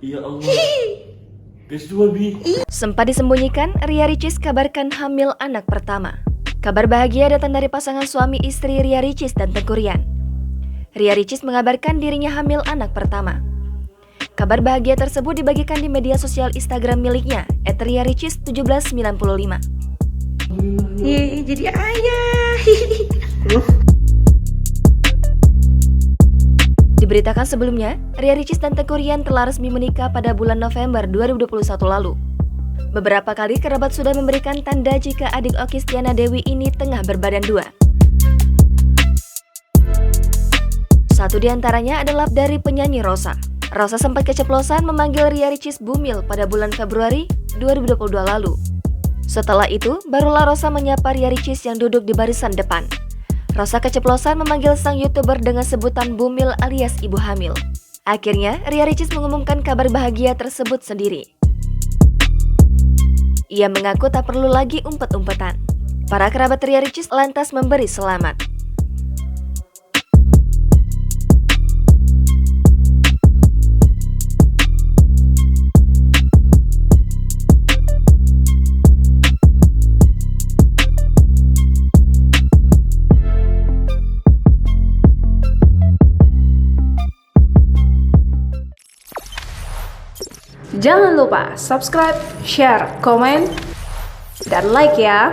Ya Allah. PS2 Bi. Sempat disembunyikan, Ria Ricis kabarkan hamil anak pertama. Kabar bahagia datang dari pasangan suami istri Ria Ricis dan Teuku Ryan. Ria Ricis mengabarkan dirinya hamil anak pertama. Kabar bahagia tersebut dibagikan di media sosial Instagram miliknya @riaricis1795. Yeay, jadi ayah. Diberitakan sebelumnya, Ria Ricis dan Teuku Ryan telah resmi menikah pada bulan November 2021 lalu. Beberapa kali kerabat sudah memberikan tanda jika adik Okky Stiana Dewi ini tengah berbadan dua. Satu di antaranya adalah dari penyanyi Rosa. Rosa sempat keceplosan memanggil Ria Ricis Bumil pada bulan Februari 2022 lalu. Setelah itu, barulah Rosa menyapa Ria Ricis yang duduk di barisan depan. Rosa keceplosan memanggil sang YouTuber dengan sebutan Bumil alias ibu hamil. Akhirnya, Ria Ricis mengumumkan kabar bahagia tersebut sendiri. Ia mengaku tak perlu lagi umpet-umpetan. Para kerabat Ria Ricis lantas memberi selamat. Jangan lupa subscribe, share, komen, dan like ya.